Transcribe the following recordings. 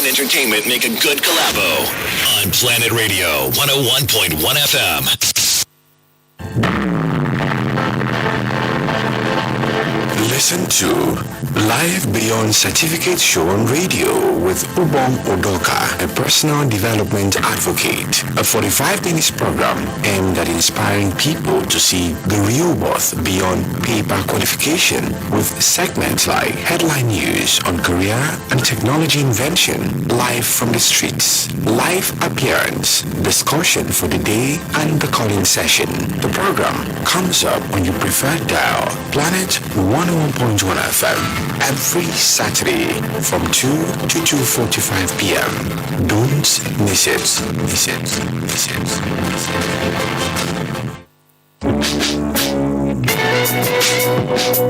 Entertainment make a good collabo on Planet Radio 101.1 FM. Listen to Life Beyond Certificate Show on radio with Ubong Odoka, a personal development advocate. A 45 minutes program aimed at inspiring people to see the real worth beyond paper qualification with segments like headline news on career and technology invention, live from the streets, live appearance, discussion for the day, and the calling session. The program comes up on your preferred dial, Planet 101.1 FM, every Saturday from 2 to 2:45 p.m. Don't miss it. Miss it. Miss it. Miss it.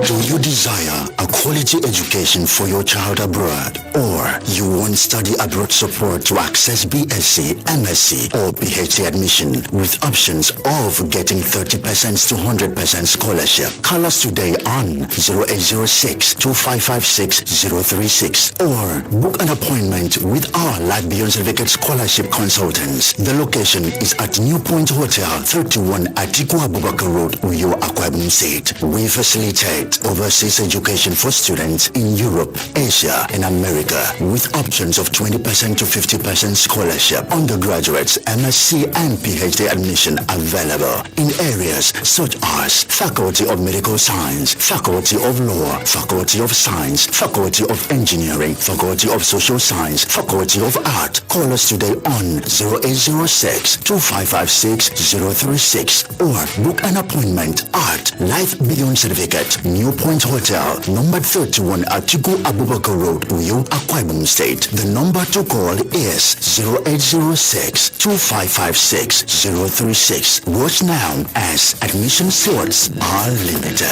Do you desire a quality education for your child abroad, or you want study abroad support to access BSc, MSc, or PhD admission with options of getting 30% to 100% scholarship? Call us today on 0806-2556-036 or book an appointment with our Life Beyond Certificate Scholarship Consultants. The location is at New Point Hotel, 31 Atiku Abubakar Road, Uyo, Akwa Ibom State. We facilitate overseas education for students in Europe, Asia, and America with options of 20% to 50% scholarship. Undergraduates, MSc and PhD admission available in areas such as Faculty of Medical Science, Faculty of Law, Faculty of Science, Faculty of Engineering, Faculty of Social Science, Faculty of Art. Call us today on 0806-2556-036 or book an appointment at Life Beyond Certificate, New Point Hotel, number 31 Atiku Abubakar Road, Uyo, Akwa Ibom State. The number to call is 0806-2556-036. Watch now as admission slots are limited.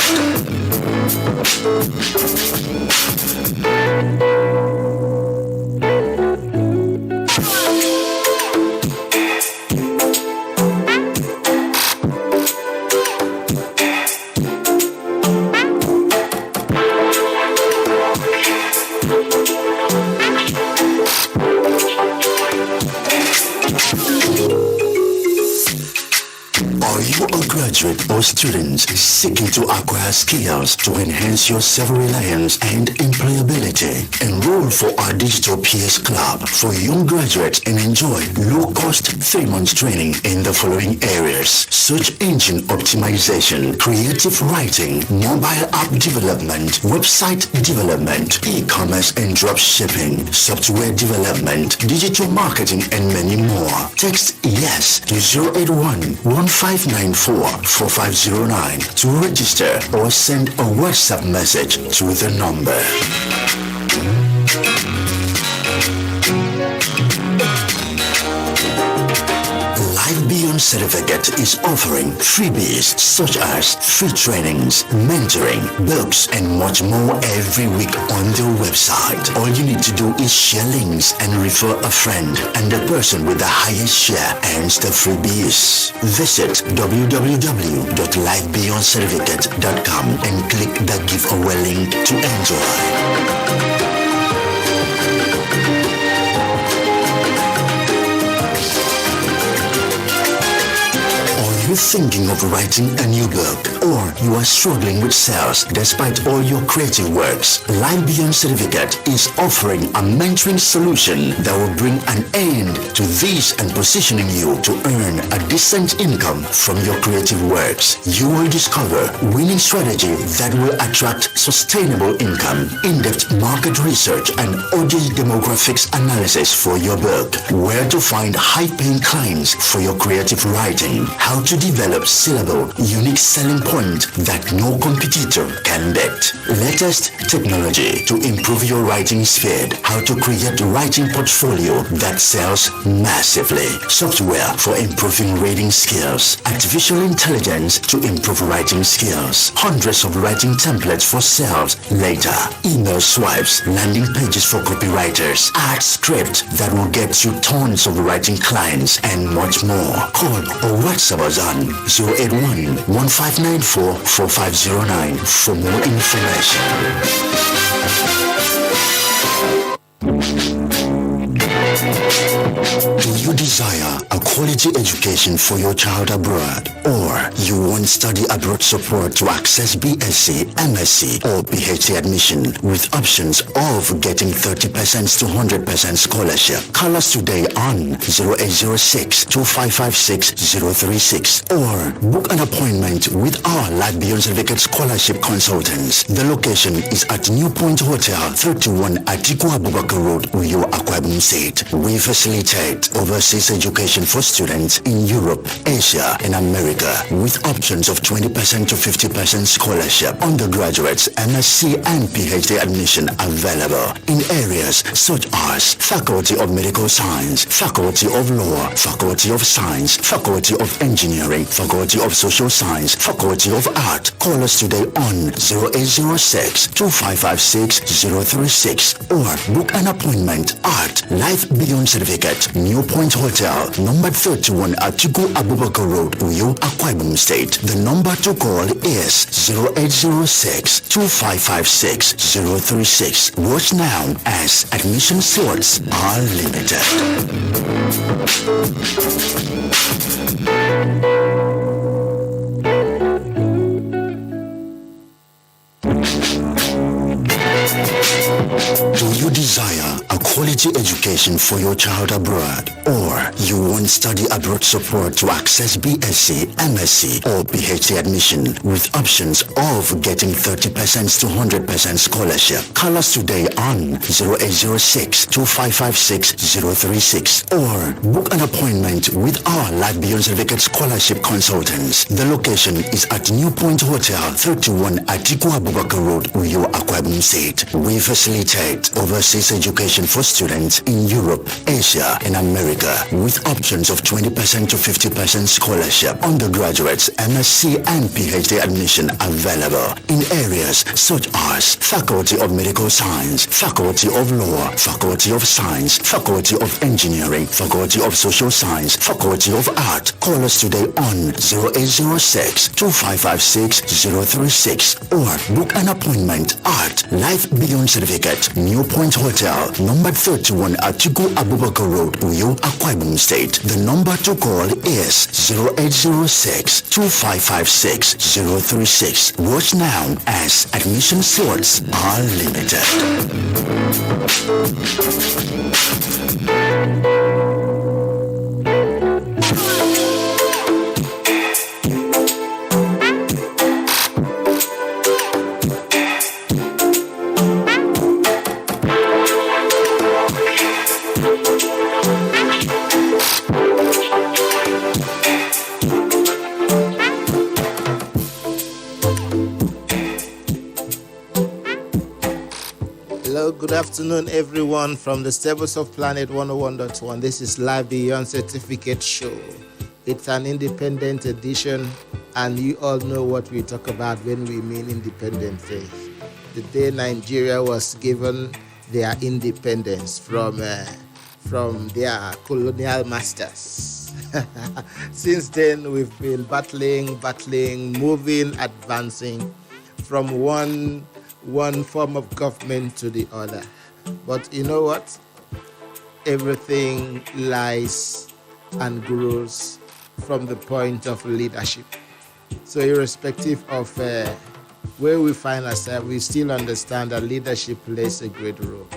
Or students seeking to acquire skills to enhance your self-reliance and employability. Enroll for our Digital Peers Club for young graduates and enjoy low-cost 3-month training in the following areas: search engine optimization, creative writing, mobile app development, website development, e-commerce and drop shipping, software development, digital marketing, and many more. Text yes to 081-1594-4509 to register or send a WhatsApp message to the number. Life Beyond Certificate is offering freebies such as free trainings, mentoring, books, and much more every week on their website. All you need to do is share links and refer a friend, and the person with the highest share earns the freebies. Visit www.lifebeyondcertificate.com and click the giveaway link to enjoy. You're thinking of writing a new book, or you are struggling with sales despite all your creative works, Life Beyond Certificate is offering a mentoring solution that will bring an end to this and positioning you to earn a decent income from your creative works. You will discover winning strategy that will attract sustainable income, in-depth market research, and audience demographics analysis for your book, where to find high-paying clients for your creative writing, how to develop syllable, unique selling point that no competitor can beat. Latest technology to improve your writing speed. How to create a writing portfolio that sells massively. Software for improving reading skills. Artificial intelligence to improve writing skills. Hundreds of writing templates for sales later. Email swipes, landing pages for copywriters, art script that will get you tons of writing clients, and much more. Call or WhatsApp us on 081-1594-4509 for more information. Do you desire a quality education for your child abroad? Or you want study abroad support to access BSc, MSc or PhD admission with options of getting 30% to 100% scholarship? Call us today on 0806-2556-036 or book an appointment with our Life Beyond Certificate Scholarship Consultants. The location is at New Point Hotel, 31 Atiku Abubakar Road, Uyo, Akwa Ibom State. We facilitate overseas education for students in Europe, Asia, and America with options of 20% to 50% scholarship. Undergraduates, MSc and PhD admission available in areas such as Faculty of Medical Science, Faculty of Law, Faculty of Science, Faculty of Engineering, Faculty of Social Science, Faculty of Art. Call us today on 0806-2556-036 or book an appointment at Life Beyond Certificate, New Point Hotel, number 31 Atiku Abubakar Road, Uyo, Akwa Ibom State. The number to call is 0806-2556-036. Watch now as admission slots are limited. Do you desire a quality education for your child abroad? Or you want study abroad support to access BSc, MSc or PhD admission with options of getting 30% to 100% scholarship? Call us today on 0806-2556-036 or book an appointment with our Life Beyond Certificate Scholarship Consultants. The location is at New Point Hotel, 31 Atiku Abubakar Road, Uyo, Akwa Ibom State. We facilitate overseas education for students in Europe, Asia, and America with options of 20% to 50% scholarship. Undergraduates, MSc and PhD admission available in areas such as Faculty of Medical Science, Faculty of Law, Faculty of Science, Faculty of Engineering, Faculty of Social Science, Faculty of Art. Call us today on 0806-2556-036 or book an appointment at Life Beyond Certificate, New Point Hotel, number 31 Atiku Abubakar Road, Uyo, Akwa Ibom State. The number to call is 0806-2556-036. Watch now as admission slots are limited. Good afternoon, everyone, from the stables of Planet 101.1. This is Live Beyond Certificate Show. It's an independent edition, and you all know what we talk about when we mean Independence Day. The day Nigeria was given their independence from their colonial masters. Since then, we've been battling, moving, advancing from one form of government to the other. But you know what? Everything lies and grows from the point of leadership. So irrespective of where we find ourselves, we still understand that leadership plays a great role.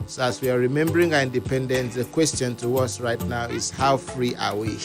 So as we are remembering our independence, the question to us right now is, how free are we?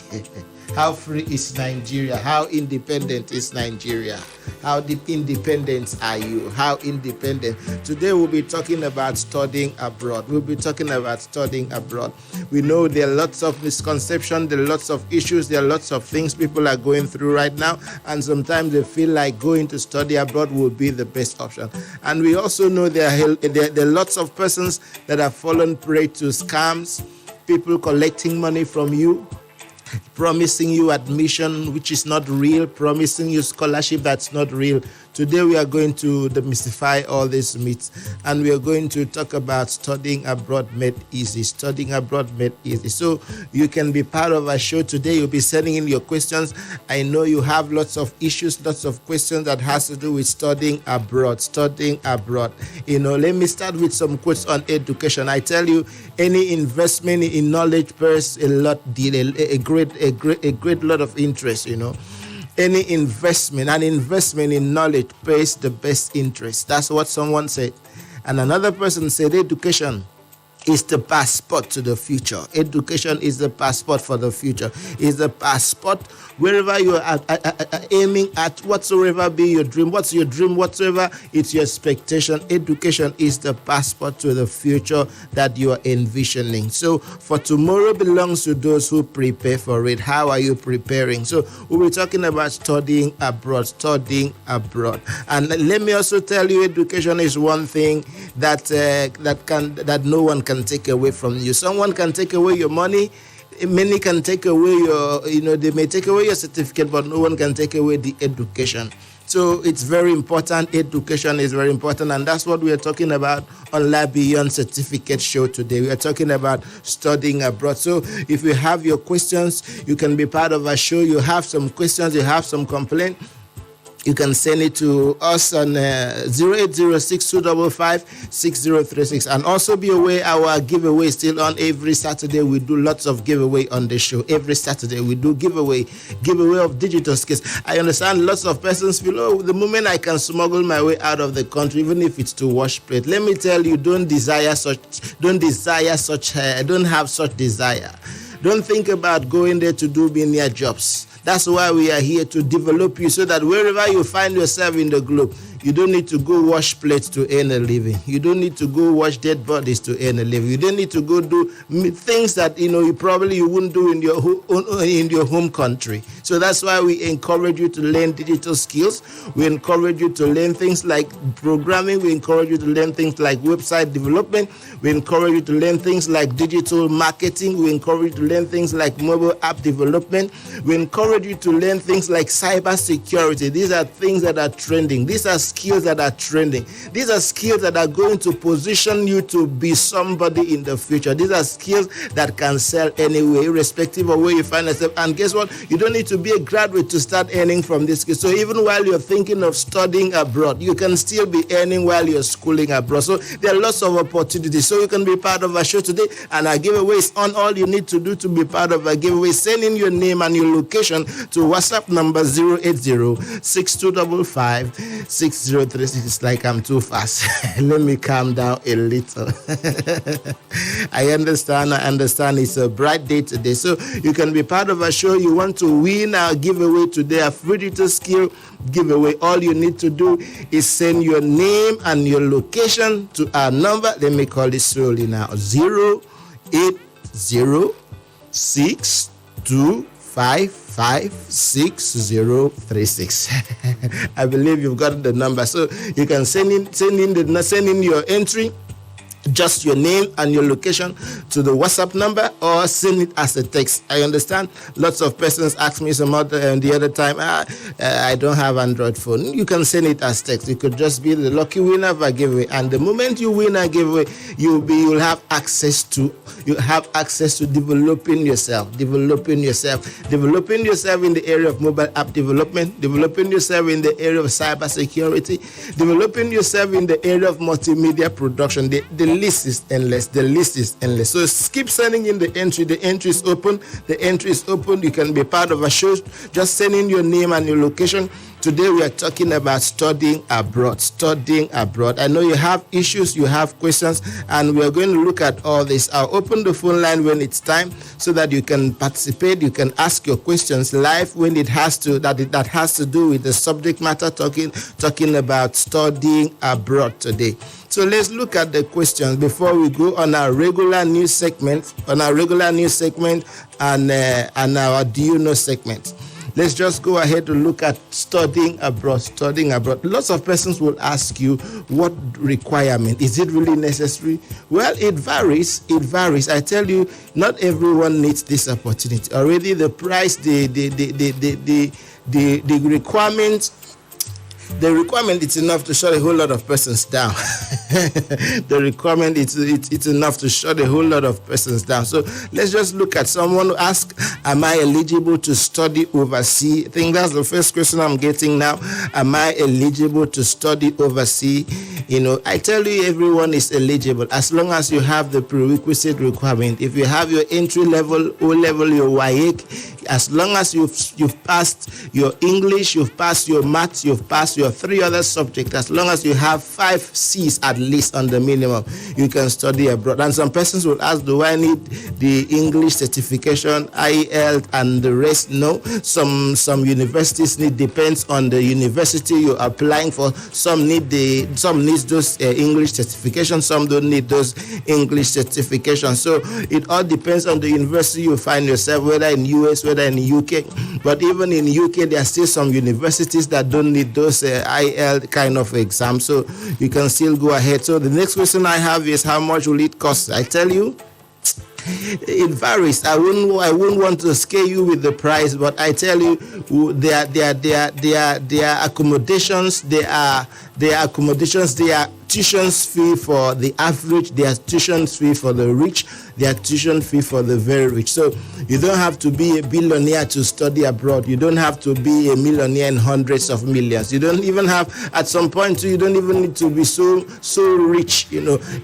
How free is Nigeria? How independent is Nigeria? How independent are you? How independent? Today we'll be talking about studying abroad. We'll be talking about studying abroad. We know there are lots of misconceptions, there are lots of issues, there are lots of things people are going through right now, and sometimes they feel like going to study abroad will be the best option. And we also know there are lots of persons that have fallen prey to scams, people collecting money from you, promising you admission which is not real, promising you scholarship that's not real. Today we are going to demystify all these myths, and we are going to talk about studying abroad made easy. Studying abroad made easy. So you can be part of our show today. You'll be sending in your questions. I know you have lots of issues, lots of questions that has to do with studying abroad. Studying abroad. Let me start with some quotes on education. I tell you, any investment in knowledge bears a great lot of interest. An investment in knowledge pays the best interest. That's what someone said. And another person said education is the passport to the future. Education is the passport for the future. Is the passport wherever you are aiming at, whatsoever be your dream. What's your dream? Whatsoever it's your expectation. Education is the passport to the future that you are envisioning. So for tomorrow belongs to those who prepare for it. How are you preparing? So we'll be talking about studying abroad. Studying abroad. And let me also tell you, education is one thing that no one can take away from you. Someone can take away your money. Many can take away they may take away your certificate, but no one can take away the education. So it's very important. Education is very important, and that's what we are talking about on Life Beyond Certificate Show today. We are talking about studying abroad. So if you have your questions, you can be part of our show. You have some questions, you have some complaint, you can send it to us on 0806-255-6036. And also be aware, our giveaway is still on every Saturday. We do lots of giveaway on the show. Every Saturday we do giveaway of digital skills. I understand lots of persons feel, the moment I can smuggle my way out of the country, even if it's to wash plate. Let me tell you, don't have such desire. Don't think about going there to do menial jobs. That's why we are here, to develop you so that wherever you find yourself in the globe, you don't need to go wash plates to earn a living. You don't need to go wash dead bodies to earn a living. You don't need to go do things that you wouldn't do in your home country. So that's why we encourage you to learn digital skills. We encourage you to learn things like programming. We encourage you to learn things like website development. We encourage you to learn things like digital marketing. We encourage you to learn things like mobile app development. We encourage you to learn things like cyber security. These are things that are trending. These are skills that are trending. These are skills that are going to position you to be somebody in the future. These are skills that can sell anywhere, irrespective of where you find yourself. And guess what? You don't need to be a graduate to start earning from this skill. So even while you're thinking of studying abroad, you can still be earning while you're schooling abroad. So there are lots of opportunities. So you can be part of our show today, and our giveaway is on. All you need to do to be part of our giveaway, send in your name and your location to WhatsApp number 080-6255-6036. It's like I'm too fast. Let me calm down a little. I understand. It's a bright day today. So you can be part of our show. You want to win our giveaway today, a free digital skill giveaway. All you need to do is send your name and your location to our number. Let me call it slowly now. 080-6255-6036. I believe you've got the number. So you can send in your entry, just your name and your location, to the WhatsApp number, or send it as a text. I understand lots of persons ask me the other time, I don't have Android phone. You can send it as text. You could just be the lucky winner of a giveaway, and the moment you win a giveaway, you'll have access to developing yourself in the area of mobile app development, developing yourself in the area of cyber security, developing yourself in the area of multimedia production. The list is endless. So keep sending in the entry. The entry is open. You can be part of a show. Just send in your name and your location Today we are talking about studying abroad. Studying abroad. I know you have issues, you have questions, and we are going to look at all this. I'll open the phone line when it's time so that you can participate. You can ask your questions live when it has to that has to do with the subject matter talking about studying abroad today. So let's look at the questions before we go on our regular news segment, and our Do You Know segment. Let's just go ahead to look at studying abroad. Lots of persons will ask you, what requirement? Is it really necessary? Well, it varies. I tell you, not everyone needs this opportunity. Already the price, the requirement. The requirement is enough to shut a whole lot of persons down. The requirement it's enough to shut a whole lot of persons down. So let's just look at someone who asks, am I eligible to study overseas? I think that's the first question I'm getting now. Am I eligible to study overseas? I tell you, everyone is eligible as long as you have the prerequisite requirement. If you have your entry level, O level, your WAEC, as long as you've passed your English, you've passed your maths, you've passed your 3 other subjects, as long as you have 5 C's at least on the minimum, you can study abroad. And some persons will ask, do I need the English certification, IEL, and the rest? No. Some universities need, depends on the university you're applying for. Some need those English certifications, some don't need those English certifications. So it all depends on the university you find yourself, whether in US, whether in the UK. But even in the UK, there are still some universities that don't need those IEL kind of exams. So you can still go ahead. So the next question I have is, how much will it cost? I tell you, it varies. I wouldn't want to scare you with the price, but I tell you, there are accommodations, there are tuition fee for the average, there are tuition fee for the rich, there are tuition fee for the very rich. So you don't have to be a billionaire to study abroad. You don't have to be a millionaire in hundreds of millions. You don't even have, at some point, you don't even need to be so rich.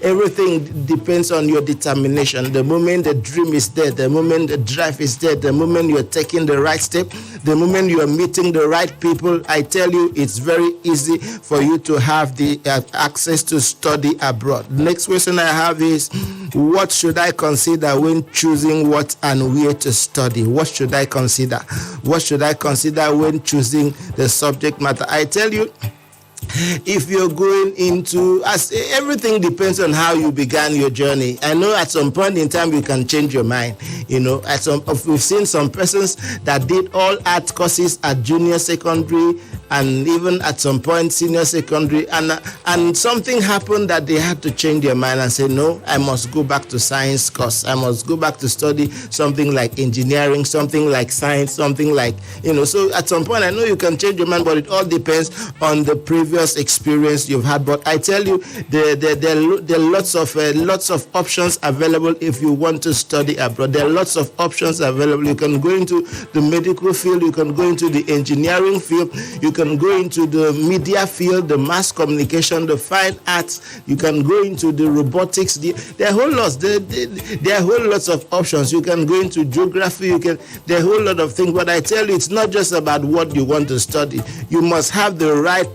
Everything depends on your determination. The moment the dream is there, the moment the drive is there, the moment you're taking the right step, the moment you are meeting the right people, I tell you, it's very easy for you to have the access to study abroad. The next question I have is, what should I consider when choosing what and where to study? What should I consider? What should I consider when choosing the subject matter? I tell you, if you're going into, as everything depends on how you began your journey. I know at some point in time you can change your mind. We've seen some persons that did all art courses at junior secondary and even at some point senior secondary, and something happened that they had to change their mind and say, no, I must go back to science course. I must go back to study something like engineering, something like science, something like, so at some point I know you can change your mind, but it all depends on the previous experience you've had. But I tell you, there are lots of options available if you want to study abroad. There are lots of options available. You can go into the medical field, you can go into the engineering field, you can go into the media field, the mass communication, the fine arts, you can go into the robotics. There are whole lots. There are whole lots of options. You can go into geography, there are a whole lot of things. But I tell you, it's not just about what you want to study. You must have the right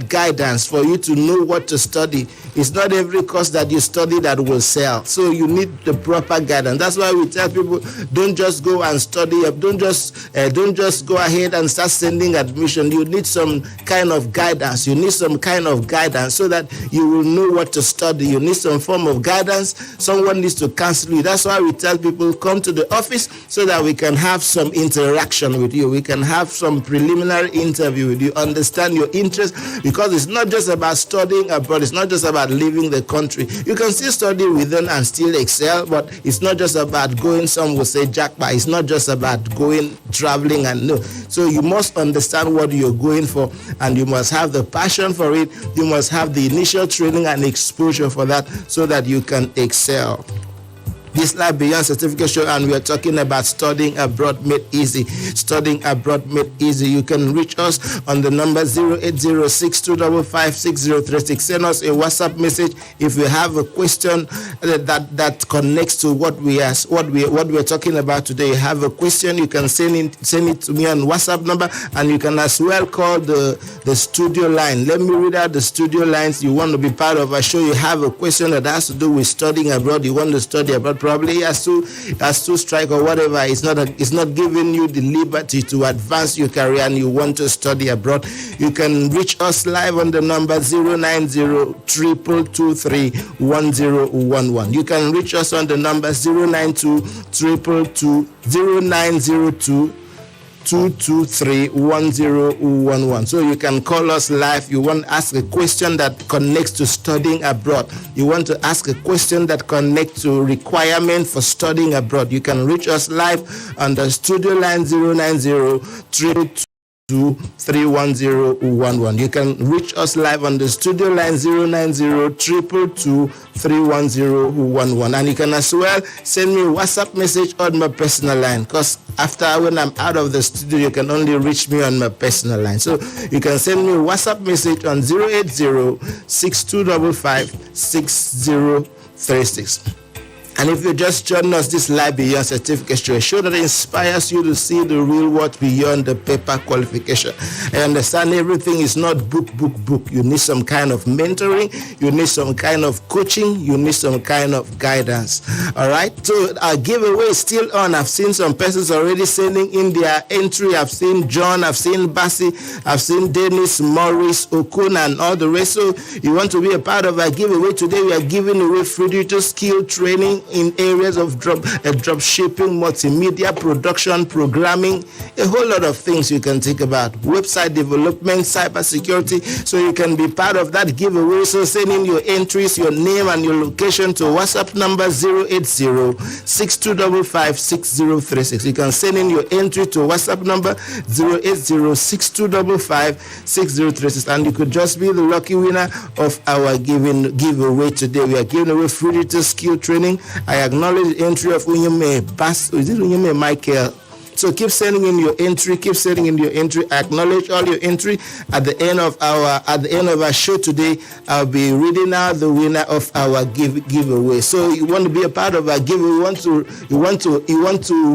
guidance for you to know what to study. It's not every course that you study that will sell. So you need the proper guidance. That's why we tell people, don't just go and study up. Don't just go ahead and start sending admission. You need some kind of guidance. You need some kind of guidance so that you will know what to study. You need some form of guidance. Someone needs to counsel you. That's why we tell people, come to the office so that we can have some interaction with you. We can have some preliminary interview with you, understand your interest, because it's not just about studying abroad. It's not just about leaving the country. You can still study within and still excel, but it's not just about going, some will say jackpot. It's not just about going, traveling, and no. So you must understand what you're going for, and you must have the passion for it. You must have the initial training and exposure for that so that you can excel. This Life Beyond Certificate Show, and we are talking about studying abroad made easy. Studying abroad made easy. You can reach us on the number 08062556036. Send us a WhatsApp message if you have a question that connects to what we're talking about today. You have a question, you can send it to me on WhatsApp number, and you can as well call the studio line. Let me read out the studio lines. You want to be part of our show, you have a question that has to do with studying abroad, you want to study abroad, probably has to strike or whatever. It's not giving you the liberty to advance your career and you want to study abroad. You can reach us live on the number 090-223-1011. You can reach us on the number 092-223-1011. So you can call us live. You want to ask a question that connects to studying abroad. You want to ask a question that connects to requirement for studying abroad. You can reach us live on the studio line 090-322-31011. You can reach us live on the studio line 090-222-31011. And you can as well send me a WhatsApp message on my personal line, because when I'm out of the studio, you can only reach me on my personal line. So you can send me a WhatsApp message on 080-6255-6036. And if you just join us, this Life Beyond Certificate Show, a show that inspires you to see the real world beyond the paper qualification. I understand everything is not book. You need some kind of mentoring. You need some kind of coaching. You need some kind of guidance. All right? So our giveaway is still on. I've seen some persons already sending in their entry. I've seen John. I've seen Bassi. I've seen Dennis, Morris, Okun, and all the rest. So you want to be a part of our giveaway. Today we are giving away free digital skill training in areas of drop shipping, multimedia production, programming, a whole lot of things you can think about. Website development, cybersecurity. So you can be part of that giveaway. So send in your entries, your name and your location to WhatsApp number 080-6255-6036. You can send in your entry to WhatsApp number 080-6255-6036. And you could just be the lucky winner of our giveaway today. We are giving away free digital skill training. I acknowledge the entry of Unyeme Michael. So keep sending in your entry. I acknowledge all your entry. At the end of our show today, I'll be reading out the winner of our giveaway. So you want to be a part of our giveaway. You want to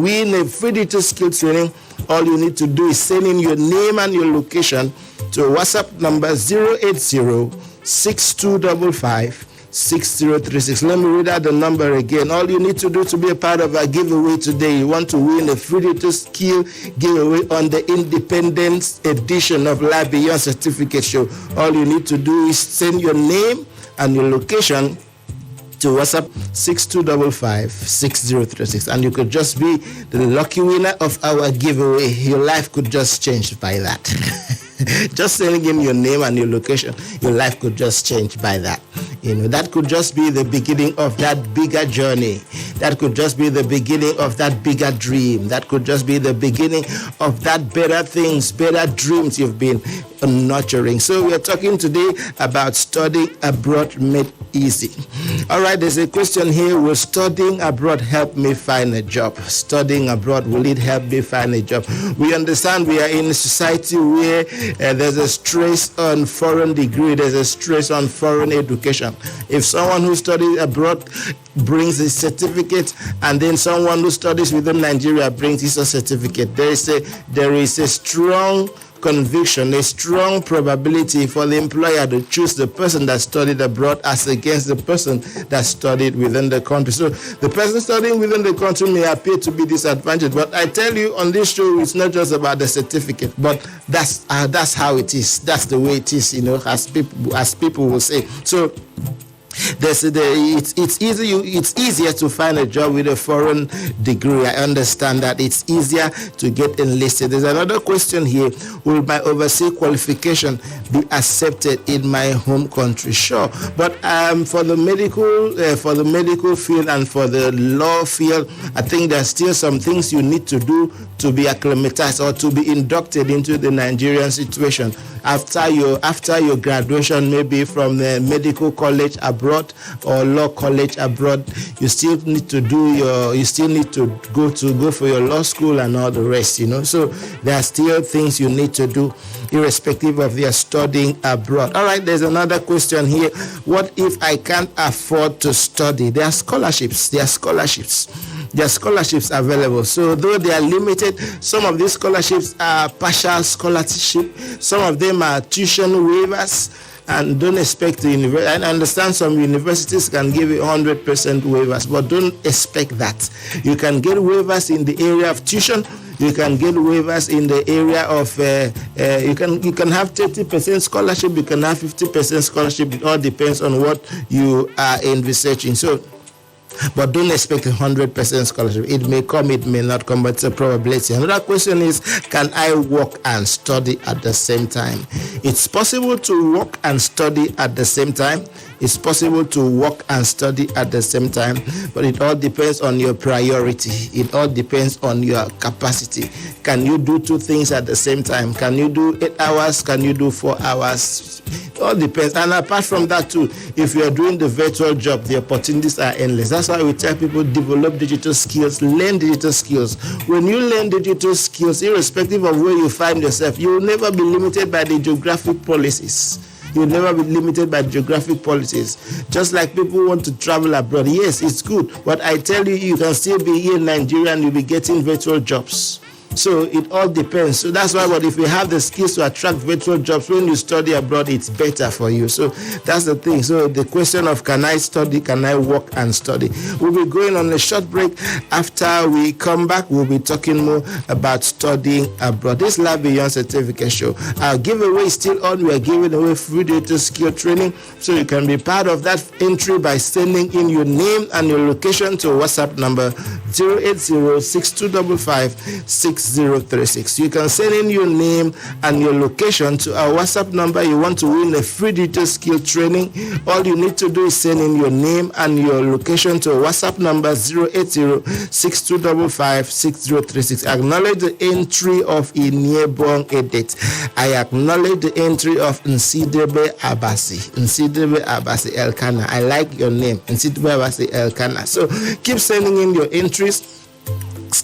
win a free digital skill training. All you need to do is send in your name and your location to WhatsApp number 080-6255-6036. Let me read out the number again. All you need to do to be a part of our giveaway today, you want to win a free digital skill giveaway on the Independence edition of Life Beyond Certificate Show. All you need to do is send your name and your location to WhatsApp 6255-6036, and you could just be the lucky winner of our giveaway. Your life could just change by that. Just sending in your name and your location, your life could just change by that. That could just be the beginning of that bigger journey. That could just be the beginning of that bigger dream. That could just be the beginning of that better things, better dreams you've been nurturing. So we are talking today about studying abroad made easy. All right, there's a question here. Will studying abroad help me find a job? Studying abroad, will it help me find a job? We understand we are in a society where there's a stress on foreign degree, there's a stress on foreign education. If someone who studies abroad brings a certificate, and then someone who studies within Nigeria brings his certificate, there is a strong conviction, a strong probability for the employer to choose the person that studied abroad as against the person that studied within the country. So the person studying within the country may appear to be disadvantaged, but I tell you on this show, it's not just about the certificate, but that's how it is. That's the way it is, as people will say. So it's easier to find a job with a foreign degree. I understand that it's easier to get enlisted. There's another question here. Will my overseas qualification be accepted in my home country? Sure, but for the medical field and for the law field, I think there's still some things you need to do to be acclimatized or to be inducted into the Nigerian situation. After your graduation, maybe from the medical college abroad, abroad or law college abroad, you still need to go for your law school and all the rest, So there are still things you need to do irrespective of their studying abroad. All right, there's another question here. What if I can't afford to study? There are scholarships available. So though they are limited, some of these scholarships are partial scholarship. Some of them are tuition waivers. And don't expect I understand some universities can give you 100% waivers, but don't expect that. You can get waivers in the area of tuition. You can get waivers in the area of you can have 30% scholarship. You can have 50% scholarship. It all depends on what you are envisaging. So. But don't expect 100% scholarship. It may come, it may not come, but it's a probability. Another question is, can I work and study at the same time? It's possible to work and study at the same time. It's possible to work and study at the same time, but it all depends on your priority. It all depends on your capacity. Can you do two things at the same time? Can you do 8 hours? Can you do 4 hours? It all depends. And apart from that too, if you're doing the virtual job, the opportunities are endless. That's why we tell people develop digital skills, learn digital skills. When you learn digital skills, irrespective of where you find yourself, you will never be limited by the geographic policies. You'll never be limited by geographic policies. Just like people want to travel abroad. Yes, it's good. But I tell you, you can still be here in Nigeria and you'll be getting virtual jobs. So it all depends. So that's why, if you have the skills to attract virtual jobs, when you study abroad, it's better for you. So that's the thing. So the question of can I study, can I work and study? We'll be going on a short break. After we come back, we'll be talking more about studying abroad. This Life Beyond Certificate Show. Our giveaway is still on. We are giving away free digital skill training. So you can be part of that entry by sending in your name and your location to WhatsApp number 080-6255-6036. You can send in your name and your location to our WhatsApp number. You want to win a free digital skill training. All you need to do is send in your name and your location to WhatsApp number 080-6255-6036. Acknowledge the entry of Inyebong Edit. I acknowledge the entry of Nsidebe Abasi Elkana. I like your name, Nsidebe Abasi Elkana. So keep sending in your entries.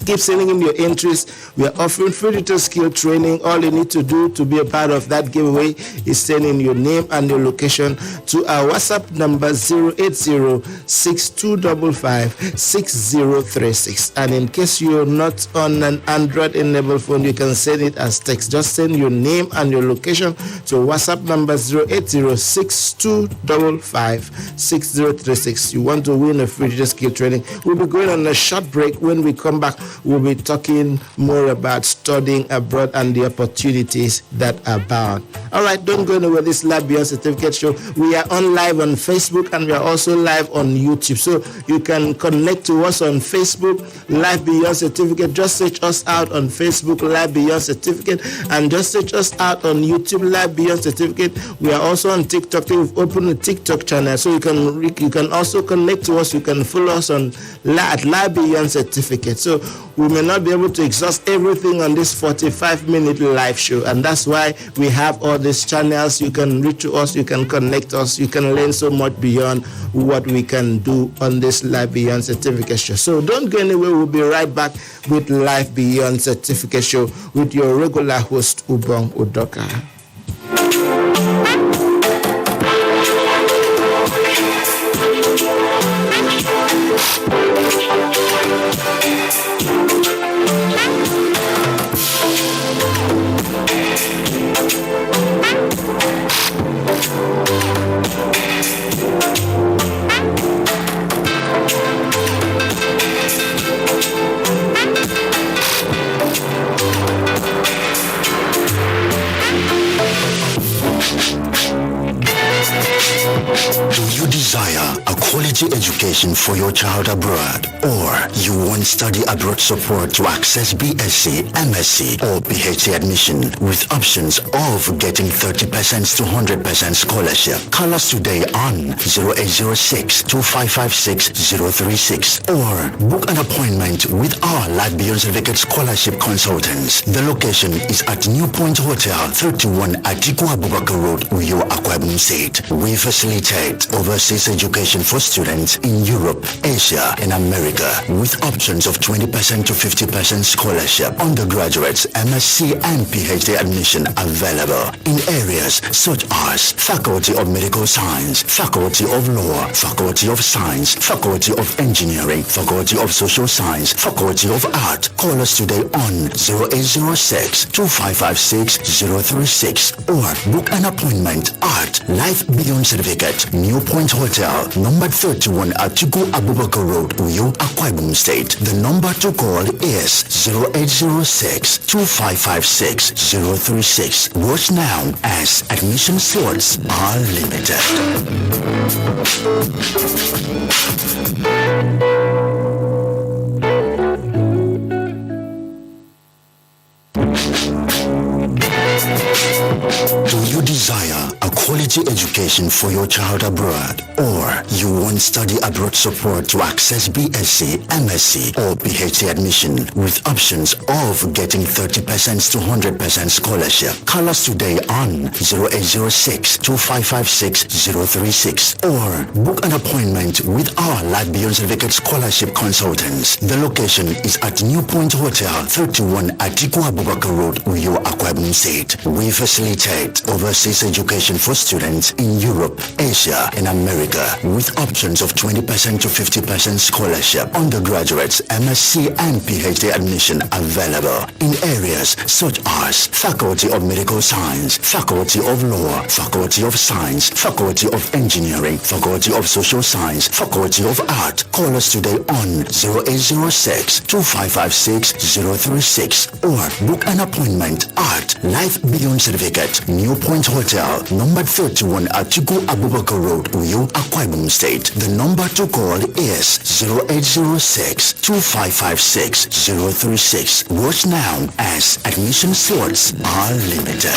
Keep sending in your entries. We are offering free digital skill training. All you need to do to be a part of that giveaway is send in your name and your location to our WhatsApp number 080-6255-6036. And in case you're not on an Android enabled phone, you can send it as text. Just send your name and your location to WhatsApp number 080-6255-6036. You want to win a free digital skill training. We'll be going on a short break. When we come back, we'll be talking more about studying abroad and the opportunities that abound. All right, don't go anywhere. This Live Beyond Certificate Show. We are on live on Facebook and we are also live on YouTube. So you can connect to us on Facebook, Live Beyond Certificate. Just search us out on Facebook, Live Beyond Certificate, and just search us out on YouTube, Live Beyond Certificate. We are also on TikTok. We've opened a TikTok channel, so you can also connect to us. You can follow us on at Live Beyond Certificate. So we may not be able to exhaust everything on this 45-minute live show, and that's why we have all these channels. You can reach to us, you can connect us, you can learn so much beyond what we can do on this Life Beyond Certificate Show. So don't go anywhere. We'll be right back with Life Beyond Certificate Show with your regular host, Ubong Udoka. Do you desire a quality education for your child abroad? Or or you want study abroad support to access BSc, MSc, or PhD admission with options of getting 30% to 100% scholarship. Call us today on 0806-2556-036 or book an appointment with our Life Beyond Certificate Scholarship Consultants. The location is at New Point Hotel, 31 Atiku Abubakar Road, Uyo, Akwa Ibom State. We facilitate overseas education for students in Europe, Asia, and America with options of 20% to 50% scholarship. Undergraduates, MSc, and PhD admission available in areas such as Faculty of Medical Science, Faculty of Law, Faculty of Science, Faculty of Engineering, Faculty of Social Science, Faculty of Art. Call us today on 0806-2556-036 or book an appointment at Life Beyond Certificate, New Point Hotel, number 31 Atiku Abubakar Road, Uyo, Akwa Ibom State. The number to call is 0806-2556-036. Watch now as admission slots are limited. Do you desire a quality education for your child abroad, or you want study abroad support to access BSc, MSc, or PhD admission with options of getting 30% to 100% scholarship? Call us today on 0806-2556-036 or book an appointment with our Life Beyond Certificate Scholarship Consultants. The location is at New Point Hotel, 31 Atiku Abubakar Road, Uyo, Akwa Ibom State. We facilitate overseas education for students in Europe, Asia, and America with options of 20% to 50% scholarship. Undergraduates, MSc, and PhD admission available in areas such as Faculty of Medical Science, Faculty of Law, Faculty of Science, Faculty of Engineering, Faculty of Social Science, Faculty of Art. Call us today on 0806-2556-036 or book an appointment at Life Beyond Certificate, New Point Hotel, number 31 Atiku Abubakar Road, Uyo, Akwa Ibom State. The number to call is 0806-2556-036. Watch now as admission slots are limited.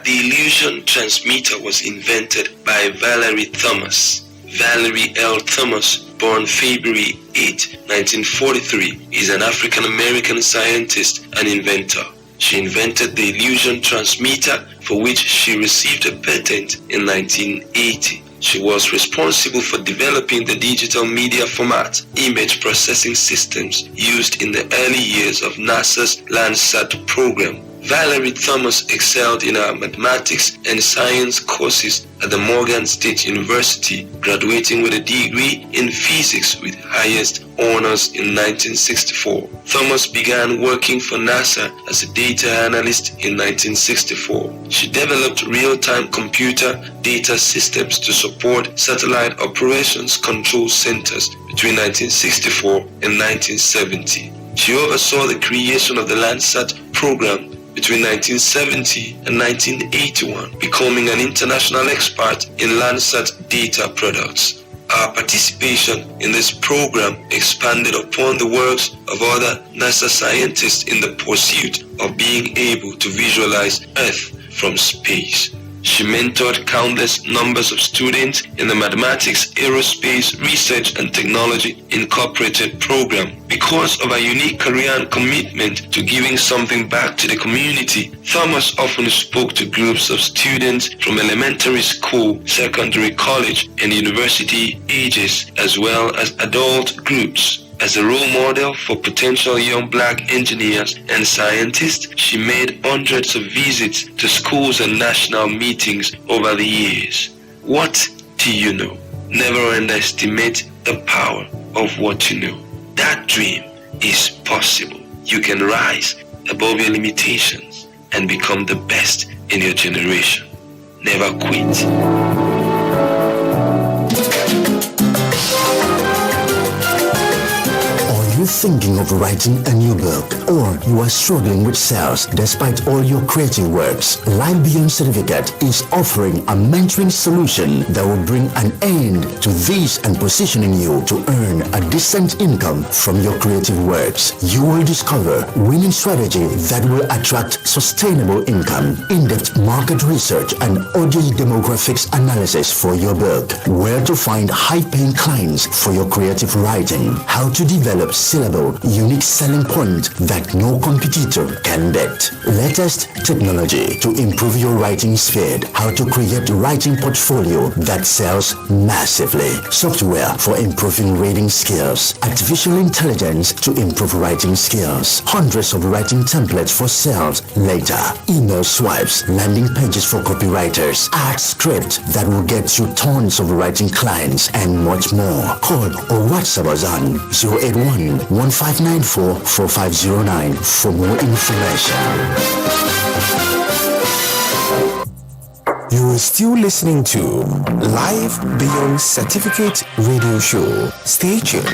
The illusion transmitter was invented by Valerie Thomas. Valerie L. Thomas, born February 8, 1943, is an African-American scientist and inventor. She invented the illusion transmitter, for which she received a patent in 1980. She was responsible for developing the digital media format image processing systems used in the early years of NASA's Landsat program. Valerie Thomas excelled in her mathematics and science courses at the Morgan State University, graduating with a degree in physics with highest honors in 1964. Thomas began working for NASA as a data analyst in 1964. She developed real-time computer data systems to support satellite operations control centers between 1964 and 1970. She oversaw the creation of the Landsat program between 1970 and 1981, becoming an international expert in Landsat data products. Our participation in this program expanded upon the works of other NASA scientists in the pursuit of being able to visualize Earth from space. She mentored countless numbers of students in the Mathematics, Aerospace, Research and Technology Incorporated program. Because of her unique career and commitment to giving something back to the community, Thomas often spoke to groups of students from elementary school, secondary, college, and university ages, as well as adult groups. As a role model for potential young black engineers and scientists, she made hundreds of visits to schools and national meetings over the years. What do you know? Never underestimate the power of what you know. That dream is possible. You can rise above your limitations and become the best in your generation. Never quit. thinking of writing a new book, or you are struggling with sales despite all your creative works, Life Beyond Certificate is offering a mentoring solution that will bring an end to this and positioning you to earn a decent income from your creative works. You will discover winning strategy that will attract sustainable income, in-depth market research, and audience demographics analysis for your book, where to find high-paying clients for your creative writing, how to develop syllable, unique selling point that no competitor can beat, latest technology to improve your writing speed, how to create a writing portfolio that sells massively, software for improving reading skills, artificial intelligence to improve writing skills, hundreds of writing templates for sales later, email swipes, landing pages for copywriters, art script that will get you tons of writing clients, and much more. Call or WhatsApp us on 081-1594-4509 for more information. You are still listening to Live Beyond Certificate Radio Show. Stay tuned.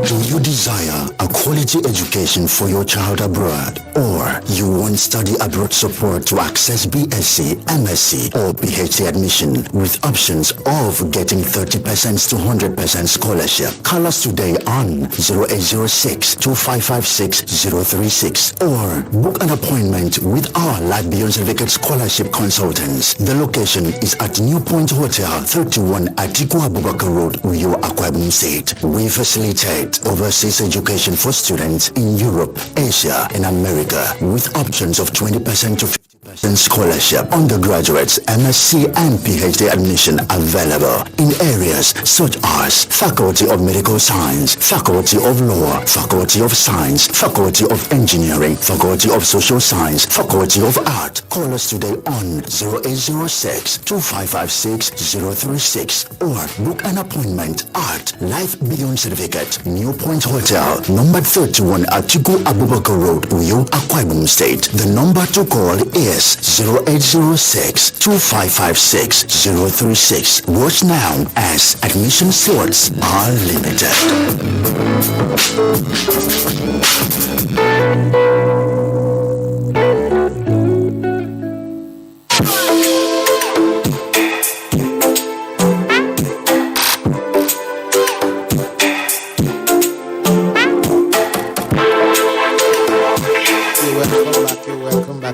Do you desire a quality education for your child abroad, or you want study abroad support to access BSc, MSc, or PhD admission with options of getting 30% to 100% scholarship? Call us today on 0806-2556-036 or book an appointment with our Life Beyond Certificate Scholarship Consultants. The location is at New Point Hotel, 31 Atiku Abubakar Road, Uyo, Akwa Ibom State. We facilitate overseas education for students in Europe, Asia, and America with options of 20% to 50% scholarship, undergraduates, MSc and PhD admission available in areas such as Faculty of Medical Science, Faculty of Law, Faculty of Science, Faculty of Engineering, Faculty of Social Science, Faculty of Art. Call us today on 0806-2556-036 or book an appointment at Life Beyond Certificate, New Point Hotel, number 31 Atiku Abubakar Road, Uyo, Akwa Ibom State. The number to call is 0806-2556-036. Watch now as admission slots are limited.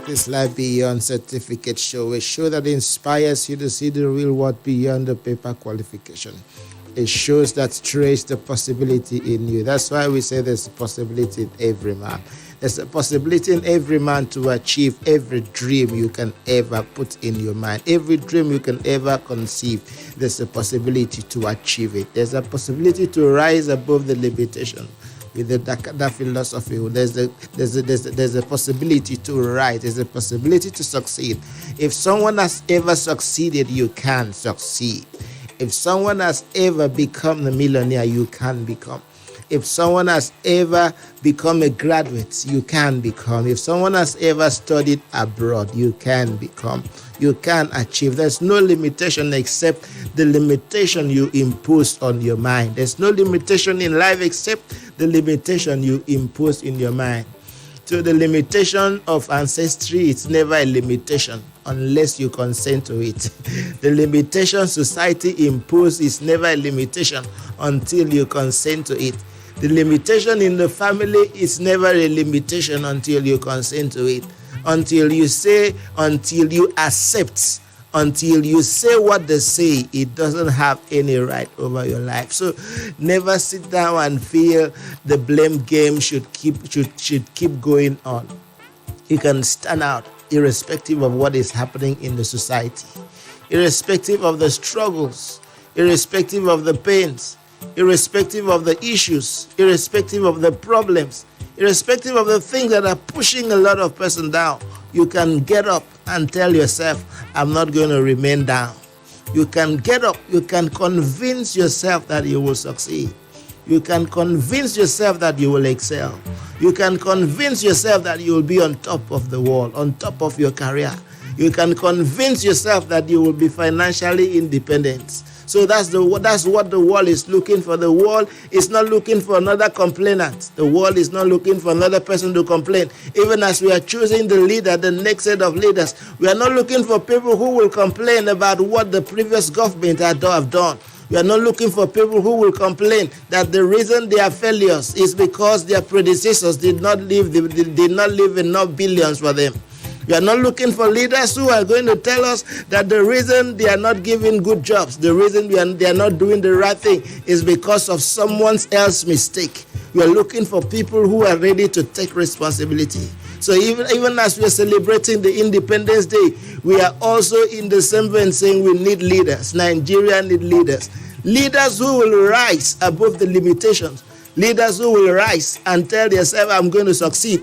This Life Beyond Certificate Show, a show that inspires you to see the real world beyond the paper qualification. It shows that trace the possibility in you. That's why we say there's a possibility in every man. There's a possibility in every man to achieve every dream you can ever put in your mind. Every dream you can ever conceive, there's a possibility to achieve it. There's a possibility to rise above the limitation. With that philosophy, there's a possibility to rise. There's a possibility to succeed. If someone has ever succeeded, you can succeed. If someone has ever become a millionaire, you can become. If someone has ever become a graduate, you can become. If someone has ever studied abroad, you can become. You can achieve. There's no limitation except the limitation you impose on your mind. There's no limitation in life except the limitation you impose in your mind. So the limitation of ancestry, it's never a limitation unless you consent to it. The limitation society imposes is never a limitation until you consent to it. The limitation in the family is never a limitation until you consent to it. Until you accept, until you say what they say, it doesn't have any right over your life. So never sit down and feel the blame game should keep going on. You can stand out irrespective of what is happening in the society, irrespective of the struggles, irrespective of the pains, irrespective of the issues, irrespective of the problems, irrespective of the things that are pushing a lot of person down. You can get up and tell yourself, I'm not going to remain down. You can get up. You can convince yourself that you will succeed. You can convince yourself that you will excel. You can convince yourself that you will be on top of the world, on top of your career. You can convince yourself that you will be financially independent. So that's what the world is looking for. The world is not looking for another complainant. The world is not looking for another person to complain. Even as we are choosing the leader, the next set of leaders, we are not looking for people who will complain about what the previous government have done. We are not looking for people who will complain that the reason they are failures is because their predecessors did not leave enough billions for them. We are not looking for leaders who are going to tell us that the reason they are not giving good jobs, the reason they are not doing the right thing is because of someone else's mistake. We are looking for people who are ready to take responsibility. So even as we are celebrating the Independence Day, we are also in the same vein saying we need leaders. Nigeria need leaders. Leaders who will rise above the limitations. Leaders who will rise and tell themselves, I'm going to succeed.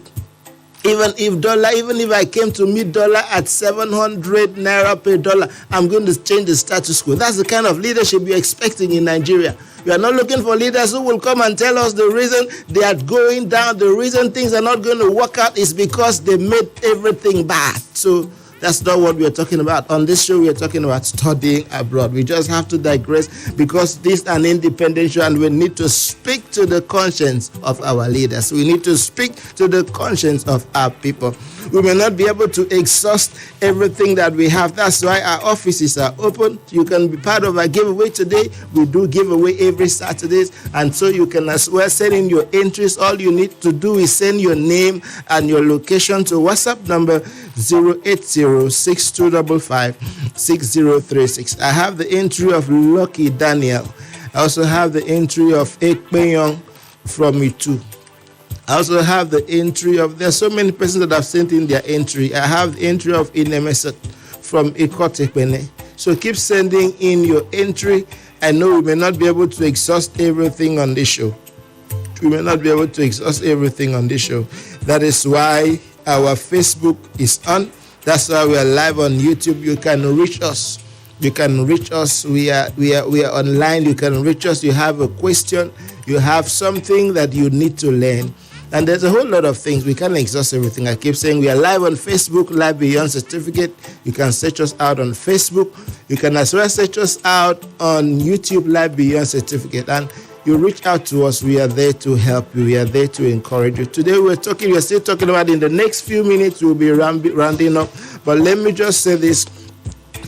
Even if I came to meet dollar at 700 naira per dollar, I'm going to change the status quo. That's the kind of leadership you're expecting in Nigeria. We are not looking for leaders who will come and tell us the reason they are going down, the reason things are not going to work out is because they made everything bad. So that's not what we are talking about. On this show, we are talking about studying abroad. We just have to digress because this is an independent show and we need to speak to the conscience of our leaders. We need to speak to the conscience of our people. We may not be able to exhaust everything that we have. That's why our offices are open. You can be part of our giveaway today. We do giveaway every Saturdays. And so you can as well send in your entries. All you need to do is send your name and your location to WhatsApp number 080-6255-6036. I have the entry of Lucky Daniel. I also have the entry of Ekpenyong from Itu. I also have the entry of, there's so many persons that have sent in their entry. I have the entry of Inemesat from Ikotepene. So keep sending in your entry. I know we may not be able to exhaust everything on this show. That is why our Facebook is on. That's why we are live on YouTube. You can reach us. We are online. You can reach us. You have a question. You have something that you need to learn. And there's a whole lot of things. We can't exhaust everything. I keep saying we are live on Facebook, Live Beyond Certificate. You can search us out on Facebook. You can as well search us out on YouTube, Live Beyond Certificate. And you reach out to us. We are there to help you. We are there to encourage you. Today we're still talking about, in the next few minutes, we'll be rounding up. But let me just say this.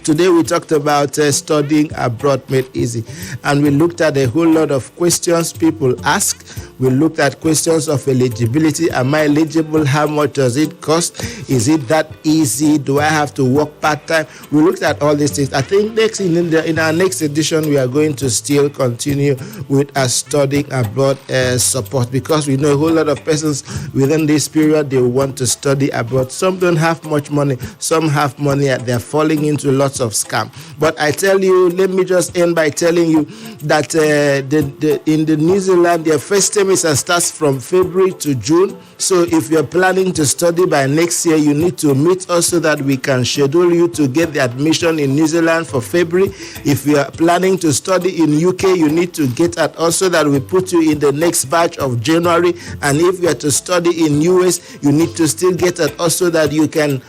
Today we talked about studying abroad made easy, and we looked at a whole lot of questions people ask. We looked at questions of eligibility. Am I eligible? How much does it cost? Is it that easy? Do I have to work part-time? We looked at all these things. I think in our next edition, we are going to still continue with our studying abroad support, because we know a whole lot of persons within this period, they want to study abroad. Some don't have much money. Some have money and they're falling into lots of scam. But I tell you, let me just end by telling you that in the New Zealand, their first semester starts from February to June. So if you're planning to study by next year, you need to meet us so that we can schedule you to get the admission in New Zealand for February. If you are planning to study in UK, you need to get at us so that we put you in the next batch of January. And if you are to study in US, you need to still get at us so that you can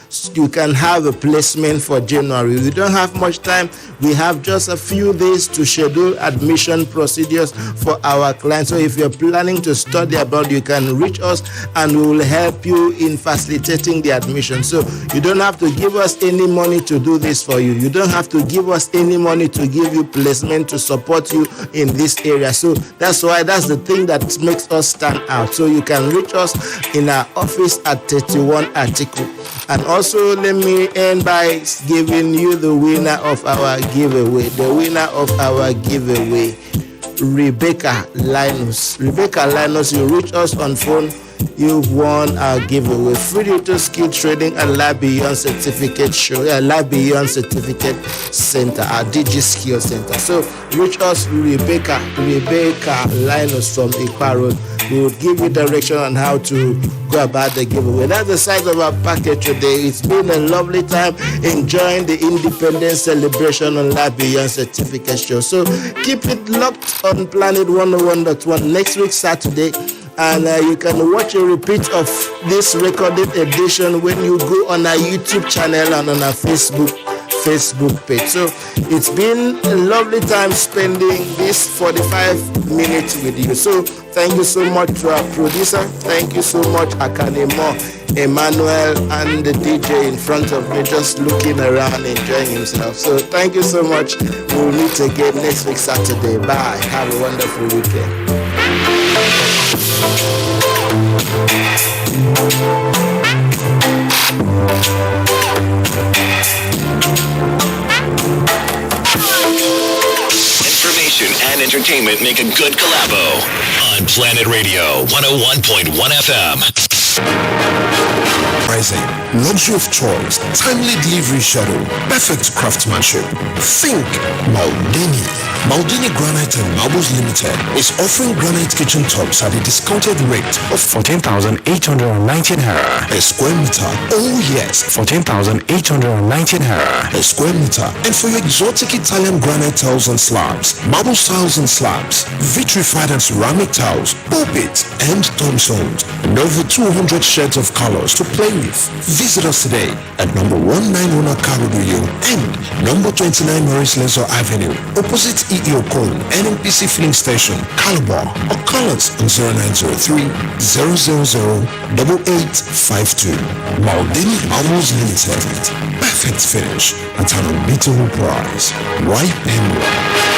have a placement for January. We don't have much time. We have just a few days to schedule admission procedures for our clients. So if you're planning to study abroad, you can reach us and we will help you in facilitating the admission. So you don't have to give us any money to do this for you. You don't have to give us any money to give you placement to support you in this area. So that's the thing that makes us stand out. So you can reach us in our office at 31 Article. And also let me end by giving you the winner of our giveaway. The winner of our giveaway, Rebecca Linus. Rebecca Linus, you reach us on phone. You've won our giveaway. Free digital skill training and Live Beyond Certificate Show. Live Beyond Certificate Center, our Digi Skill Center. So reach us, Rebecca Linus from Ikpa Road. We will give you direction on how to go about the giveaway. That's the size of our package today. It's been a lovely time enjoying the Independence celebration on Live Beyond Certificate Show. So keep it locked on Planet 101.1. Next week, Saturday, And you can watch a repeat of this recorded edition when you go on our YouTube channel and on our Facebook page. So it's been a lovely time spending this 45 minutes with you. So thank you so much to our producer. Thank you so much, Akanemo, Emmanuel, and the DJ in front of me just looking around, enjoying himself. So thank you so much. We'll meet again next week, Saturday. Bye. Have a wonderful weekend. Information and entertainment make a good collabo on Planet Radio 101.1 FM. Rising, luxury of choice, timely delivery schedule, perfect craftsmanship. Think Maldini. Maldini Granite and Marbles Limited is offering granite kitchen tops at a discounted rate of 14,819 naira a square meter. Oh yes, 14,819 naira a square meter. And for your exotic Italian granite tiles and slabs, marble tiles and slabs, vitrified and ceramic tiles, pulpit and tombstones, and over 200 shades of colors to play with. Visit us today at number 191 Akaruduyo and number 29 Maurice Lesor Avenue, opposite EEO Cone, NNPC filling station, Calabar, or call us on 0903 000 8852. Maldini Marbles Limited. Perfect finish at an unbeatable price. Right and right.